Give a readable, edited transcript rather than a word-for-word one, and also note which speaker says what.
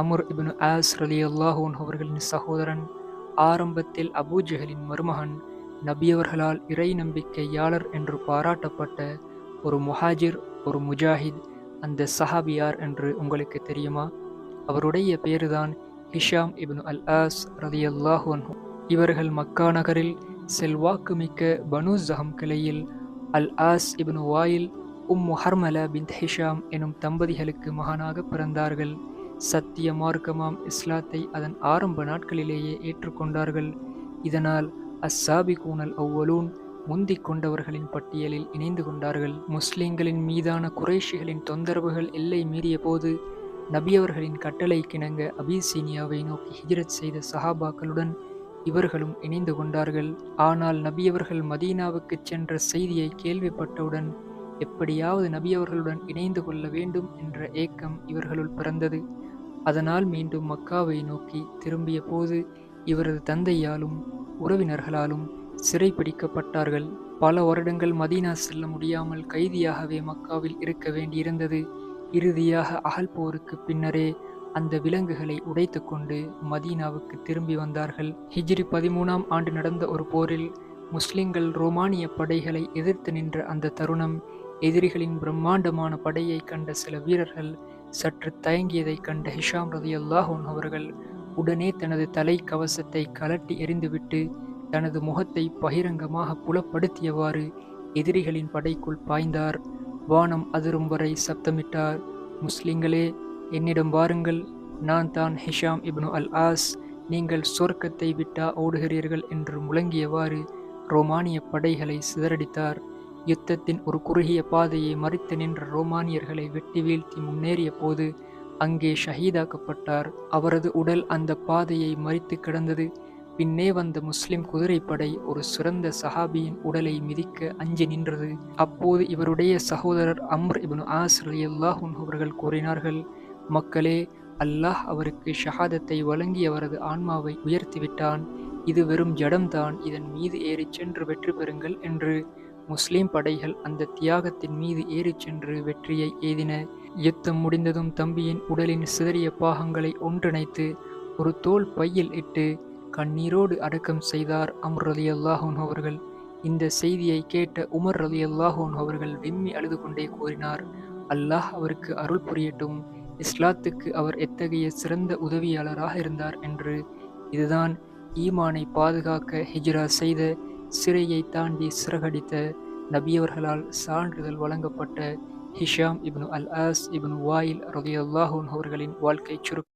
Speaker 1: அம்ர் இப்னு as ரலியல்லாஹு அன்ஹு அவர்களின் சகோதரன், ஆரம்பத்தில் அபூஜஹலின் மருமகன், நபியவர்களால் இறை நம்பிக்கையாளர் என்று பாராட்டப்பட்ட ஒரு முஹாஜிர், ஒரு முஜாஹித். அந்த சஹாபி யார் என்று உங்களுக்கு தெரியுமா? அவருடைய பேருதான் ஹிஷாம் இப்னு அல் ஆஸ் ரலியல்லாஹு அன்ஹு. இவர்கள் மக்கா நகரில் செல்வாக்கு மிக்க பனு ஜஹம் கிளையில் அல் ஆஸ் இப்னு வாயில், ஹர்மலா பின்த் ஹிஷாம் எனும் தம்பதிகளுக்கு மகனாக பிறந்தார்கள். சத்திய மார்க்கமாம் இஸ்லாத்தை அதன் ஆரம்ப நாட்களிலேயே ஏற்றுக்கொண்டார்கள். இதனால் அஸ்ஸாபிகூனல் அவ்வலூன், முந்திக் கொண்டவர்களின் பட்டியலில் இணைந்து கொண்டார்கள். முஸ்லிம்களின் மீதான குறைஷிகளின் தொந்தரவுகள் எல்லை மீறிய போது நபியவர்களின் கட்டளைக்கிணங்க அபிசீனியாவை நோக்கி ஹிஜ்ரத் செய்த சஹாபாக்களுடன் இவர்களும் இணைந்து கொண்டார்கள். ஆனால் நபியவர்கள் மதீனாவுக்குச் சென்ற செய்தியை கேள்விப்பட்டவுடன் எப்படியாவது நபியவர்களுடன் இணைந்து கொள்ள வேண்டும் என்ற ஏக்கம் இவர்களுள் பிறந்தது. அதனால் மீண்டும் மக்காவை நோக்கி திரும்பிய போது இவரது தந்தையாலும் உறவினர்களாலும் சிறை பிடிக்கப்பட்டார்கள். பல வருடங்கள் மதீனா செல்ல முடியாமல் கைதியாகவே மக்காவில் இருக்க வேண்டியிருந்தது. இறுதியாக அகல் போருக்கு பின்னரே அந்த விலங்குகளை உடைத்து கொண்டு மதீனாவுக்கு திரும்பி வந்தார்கள். ஹிஜ்ரி 13ஆம் ஆண்டு நடந்த ஒரு போரில் முஸ்லிம்கள் ரோமானிய படைகளை எதிர்த்து நின்ற அந்த தருணம், எதிரிகளின் பிரம்மாண்டமான படையை கண்ட சில வீரர்கள் சற்று தயங்கியதை கண்ட ஹிஷாம் ரலியல்லாஹு அன்ஹு அவர்கள் உடனே தனது தலை கவசத்தை கலட்டி எறிந்துவிட்டு தனது முகத்தை பகிரங்கமாக புலப்படுத்தியவாறு எதிரிகளின் படைக்குள் பாய்ந்தார். வானம் அதிரும் வரை சப்தமிட்டார். முஸ்லிம்களே, என்னிடம் வாருங்கள், நான் தான் ஹிஷாம் இப்னு அல் ஆஸ், நீங்கள் சொர்க்கத்தை விட்டா ஓடுகிறீர்கள் என்று முழங்கியவாறு ரோமானிய படைகளை சிதறடித்தார். யுத்தத்தின் ஒரு குறுகிய பாதையை மறித்து நின்ற ரோமானியர்களை வெட்டி வீழ்த்தி முன்னேறிய போது அங்கே ஷஹீதாக்கப்பட்டார். அவரது உடல் அந்த பாதையை மறித்து கிடந்தது. பின்னே வந்த முஸ்லிம் குதிரைப்படை ஒரு சிறந்த சஹாபியின் உடலை மிதிக்க அஞ்சி நின்றது. அப்போது இவருடைய சகோதரர் அம்ர் இப்னு ஆஸ் ரலியல்லாஹு அன்ஹு அவர்கள் கூறினார்கள், மக்களே, அல்லாஹ் அவருக்கு ஷஹாதத்தை வழங்கி அவரது ஆன்மாவை உயர்த்திவிட்டான். இது வெறும் ஜடம்தான், இதன் மீது ஏறிச் சென்று வெற்றி பெறுங்கள் என்று முஸ்லிம் படைகள் அந்த தியாகத்தின் மீது ஏறிச் சென்று வெற்றியை எய்தின. யுத்தம் முடிந்ததும் தம்பியின் உடலின் சிதறிய பாகங்களை ஒன்றிணைத்து ஒரு தோல் பையில் இட்டு கண்ணீரோடு அடக்கம் செய்தார் அம்ர் ரலியல்லாஹு அன்ஹு அவர்கள். இந்த செய்தியை கேட்ட உமர் ரலியல்லாஹு அன்ஹு அவர்கள் விம்மி அழுது கொண்டே கூறினார், அல்லாஹ் அவருக்கு அருள் புரியட்டும், இஸ்லாத்துக்கு அவர் எத்தகைய சிறந்த உதவியாளராக இருந்தார் என்று. இதுதான் ஈமானை பாதுகாக்க ஹிஜ்ரா செய்த, சிறையை தாண்டி சிறகடித்த, நபியவர்களால் சான்றிதழ் வழங்கப்பட்ட ஹிஷாம் இப்னு அல் ஆஸ் இப்னு வாயில் ரலியல்லாஹு அன்ஹு அவர்களின் வாழ்க்கை சுருக்கம்.